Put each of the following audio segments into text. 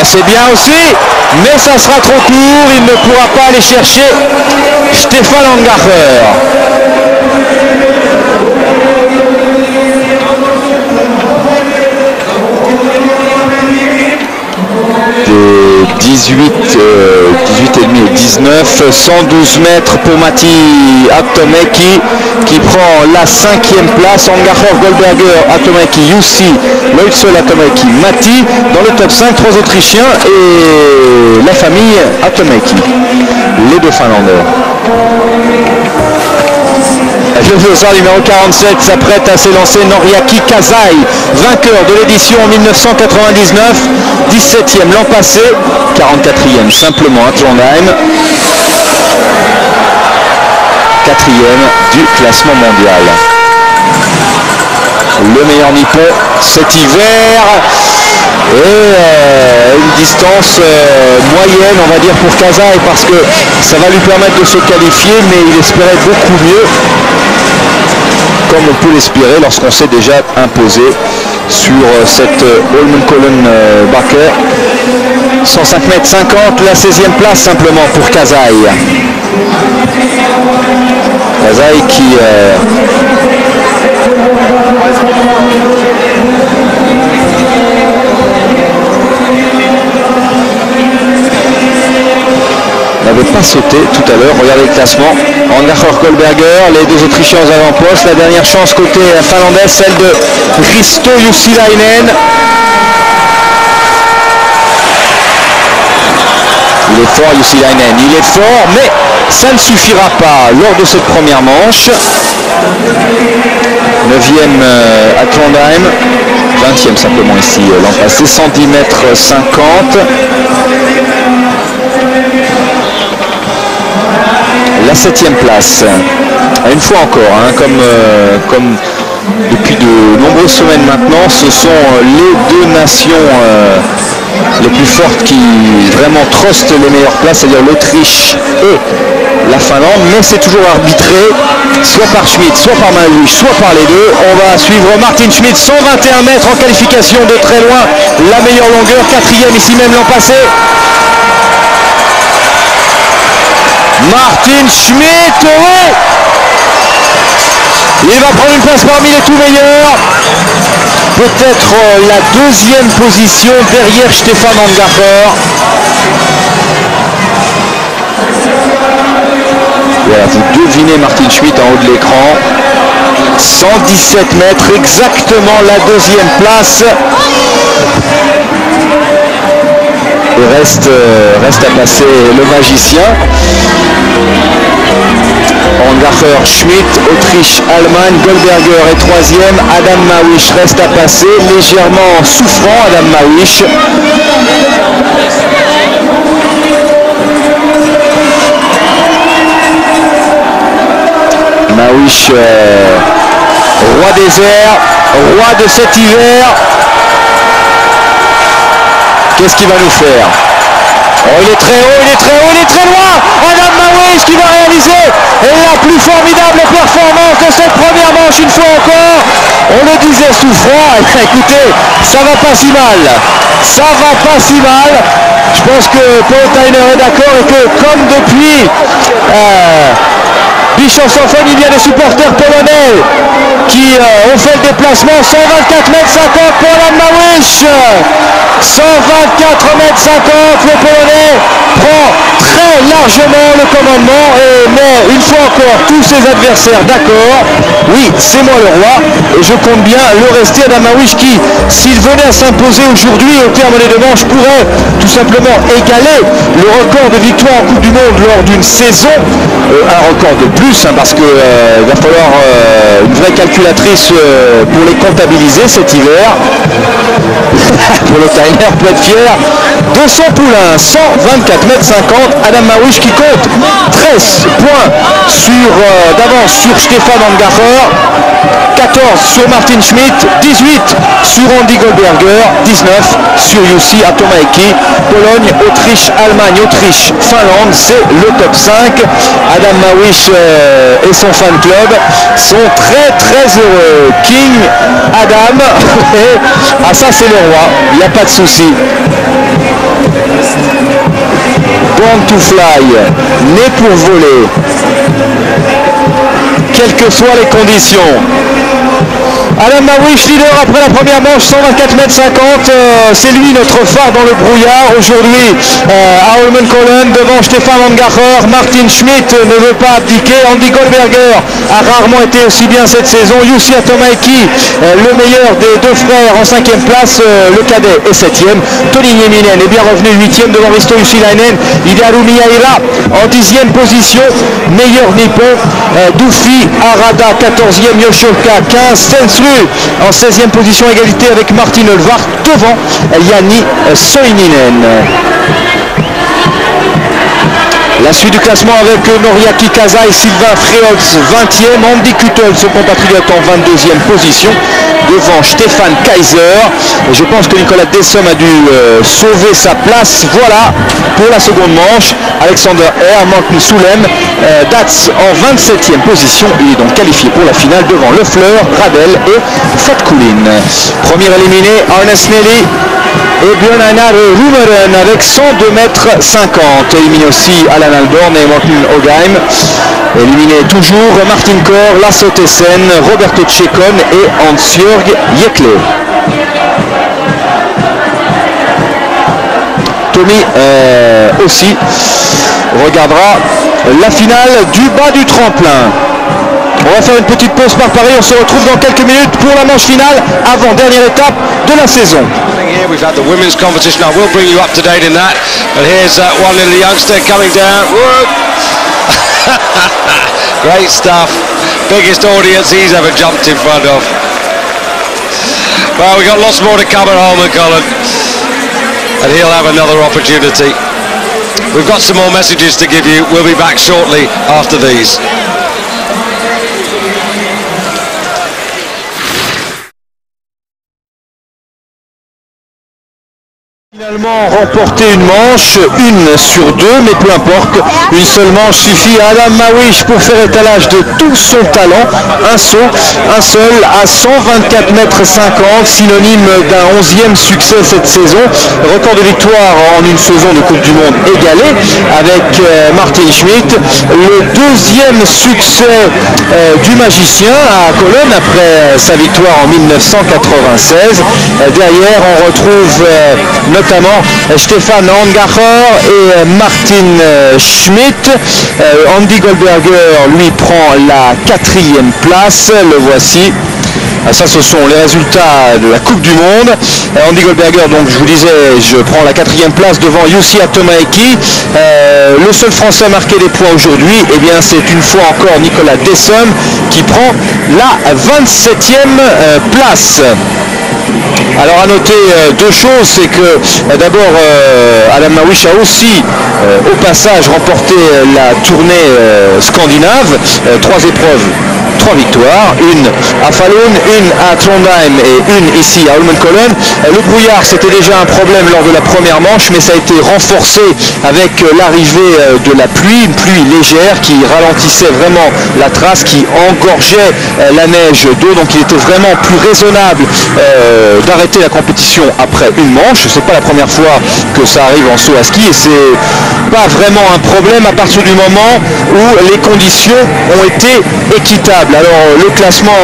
C'est bien aussi, mais ça sera trop court, il ne pourra pas aller chercher Stefan Angacher. De 18,5 et 19, 112 mètres pour Matti Atomäki qui prend la 5e place. Angacher, Goldberger, Atomäki, Jussi, Leutzel, Atomäki, Matti dans le top 5, 3 Autrichiens et la famille Atomäki, les deux Finlandais. Le dossard numéro 47 s'apprête à s'élancer, Noriaki Kasai, vainqueur de l'édition en 1999, 17e l'an passé, 44e simplement à Trondheim, 4e du classement mondial. Le meilleur nippon cet hiver et une distance moyenne on va dire pour Kasai parce que ça va lui permettre de se qualifier, mais il espérait beaucoup mieux, comme on peut l'espérer lorsqu'on s'est déjà imposé sur cette Holmenkollen Bakke. 105 mètres 50, la 16e place simplement pour Kasai. Kasai qui n'avait pas sauté tout à l'heure. Regardez le classement. Angacher, Goldberger, les deux Autrichiens aux avant-postes. La dernière chance côté finlandais, celle de Risto Jussilainen. Il est fort Jussilainen, il est fort, mais ça ne suffira pas lors de cette première manche. 9e à Trondheim, 20e simplement ici l'an passé, 110 mètres 50. La 7e place, une fois encore, hein, comme depuis de nombreuses semaines maintenant, ce sont les deux nations les plus fortes qui vraiment trustent les meilleures places, c'est-à-dire l'Autriche et la Finlande, mais c'est toujours arbitré soit par Schmidt, soit par Maluch, soit par les deux. On va suivre Martin Schmidt, 121 mètres en qualification de très loin, la meilleure longueur, 4e ici même l'an passé. Martin Schmidt, oui, il va prendre une place parmi les tout meilleurs. Peut-être la 2e position derrière Stefan Angacher. Voilà, vous devinez Martin Schmidt en haut de l'écran. 117 mètres, exactement la 2e place. Il reste à passer le magicien. Angacher, Schmidt, Autriche, Allemagne, Goldberger est 3e, Adam Małysz reste à passer, légèrement souffrant Adam Małysz. Małysz, roi des airs, roi de cet hiver. Qu'est-ce qu'il va nous faire? Oh, il est très haut, il est très haut, il est très loin. Adam Małysz qui va réaliser la plus formidable performance de cette première manche une fois encore. On le disait souffrant, écoutez, ça va pas si mal. Ça va pas si mal. Je pense que Paul Tyner est d'accord et que comme depuis Bischofshofen, il y a des supporters polonais qui ont fait le déplacement. 124 mètres 50 pour Adam Małysz. 124 mètres 50, le Polonais prend très largement le commandement et met une fois encore tous ses adversaires d'accord. Oui, c'est moi le roi et je compte bien le rester. Adam Małysz qui, s'il venait à s'imposer aujourd'hui au terme des deux manches, pourrait tout simplement égaler le record de victoire en Coupe du Monde lors d'une saison. Un record de plus, hein, parce qu'il va falloir une vraie calculatrice pour les comptabiliser cet hiver. Pour le Tyner peut être fier de son poulain. 124 mètres 50, Adam Małysz qui compte 13 points d'avance sur Stefan Angacher, 14 sur Martin Schmidt, 18 sur Andy Goldberger, 19 sur Jussi Atomäki. Pologne, Autriche, Allemagne, Autriche, Finlande, c'est le top 5. Adam Małysz et son fan club sont très très heureux. King Adam, ah ça c'est le roi, il n'y a pas de souci. Born to Fly, né pour voler, quelles que soient les conditions. Adam Mawish, leader après la première manche, 124 mètres 50, c'est lui notre phare dans le brouillard. Aujourd'hui, à Holmenkollen, devant Stefan Angacher, Martin Schmidt ne veut pas abdiquer, Andy Goldberger a rarement été aussi bien cette saison, Jussi Atomäki, le meilleur des deux frères en 5e place, le cadet est 7e, Toni Nieminen est bien revenu 8e devant Risto Jussilainen, Hidaru Miyaira en 10e position, meilleur nippon, Doufi Arada 14e, Yoshioka 15, Stensrud en 16e position, égalité avec Martin Olvart devant Jani Soininen. La suite du classement avec Noriaki Kasai, Sylvain Freholz 20e, Andy Kuttel, son compatriote en 22e position, devant Stefan Kaiser. Et je pense que Nicolas Dessom a dû sauver sa place. Voilà pour la seconde manche. Alexander Herr, Morten Soulem, Dats en 27e position. Il est donc qualifié pour la finale devant Lefleur, Radel et Fatkulin. Premier éliminé, Arne Snelly et Björn Einar Rumeren avec 102 mètres 50. Éliminé aussi Alan Alborn et Morten Ogheim. Éliminé toujours Martin Kor, Lasse Ottesen, Roberto Tchekon et Hans-Jörg Jekle. Tommy aussi regardera la finale du bas du tremplin. On va faire une petite pause par Paris, on se retrouve dans quelques minutes pour la manche finale, avant dernière étape de la saison. Here we've had the women's competition. I will bring you up to date in that. But here's one little youngster coming down. Great stuff. Biggest audience he's ever jumped in front of. Well, we've got lots more to come at Holmenkollen, and he'll have another opportunity. We've got some more messages to give you. We'll be back shortly after these. Finalement remporter une manche, une sur deux, mais peu importe, une seule manche suffit à Adam Mawish pour faire étalage de tout son talent. Un saut, un seul à 124 mètres 50, synonyme d'un 11e succès cette saison. Record de victoire en une saison de Coupe du Monde égalé avec Martin Schmidt. Le deuxième succès du magicien à Cologne après sa victoire en 1996. Derrière on retrouve notamment Stefan Angacher et Martin Schmidt. Andy Goldberger lui prend la 4e place, le voici. Ça, ce sont les résultats de la Coupe du Monde. Andy Goldberger, donc je vous disais, je prends la 4e place devant Jussi Atomäki. Le seul Français à marquer des points aujourd'hui, eh bien, c'est une fois encore Nicolas Dessom qui prend la 27e place. Alors à noter deux choses, c'est que d'abord Adam Mawish a aussi au passage remporté la tournée scandinave, 3 épreuves, 3 victoires, une à Falun, une à Trondheim et une ici à Holmenkollen. Le brouillard c'était déjà un problème lors de la première manche, mais ça a été renforcé avec l'arrivée de la pluie, une pluie légère qui ralentissait vraiment la trace, qui engorgeait la neige d'eau, donc il était vraiment plus raisonnable d'arrêter la compétition après une manche. C'est pas la première fois que ça arrive en saut à ski et c'est pas vraiment un problème à partir du moment où les conditions ont été équitables. Alors le classement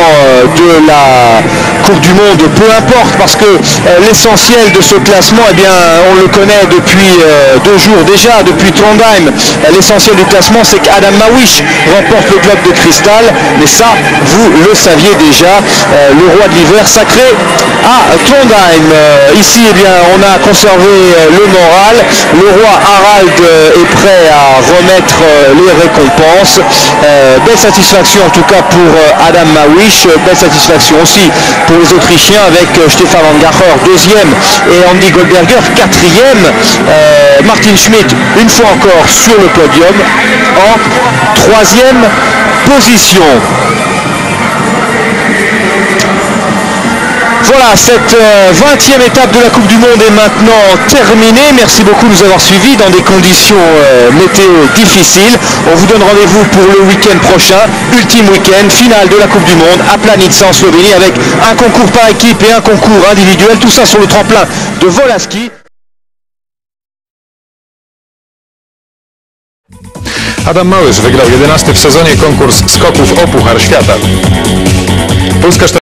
de la Coupe du Monde, peu importe, parce que l'essentiel de ce classement, eh bien, on le connaît depuis 2 jours déjà, depuis Trondheim. L'essentiel du classement, c'est qu'Adam Mawish remporte le globe de cristal, mais ça, vous le saviez déjà. Le roi de l'hiver sacré à Trondheim. Ici, eh bien, on a conservé le moral. Le roi Harald est prêt à remettre les récompenses. Belle satisfaction en tout cas pour Adam Mawish. Belle satisfaction aussi pour les Autrichiens avec Stefan Angacher 2e et Andy Goldberger 4e. Martin Schmidt une fois encore sur le podium en 3e position. Voilà, cette 20e étape de la Coupe du Monde est maintenant terminée. Merci beaucoup de nous avoir suivis dans des conditions météo difficiles. On vous donne rendez-vous pour le week-end prochain, ultime week-end, finale de la Coupe du Monde à Planica en Slovénie avec un concours par équipe et un concours individuel. Tout ça sur le tremplin de vol à ski. Adam Małysz wygrał 11. w sezonie konkurs skoków o Puchar Świata. Polska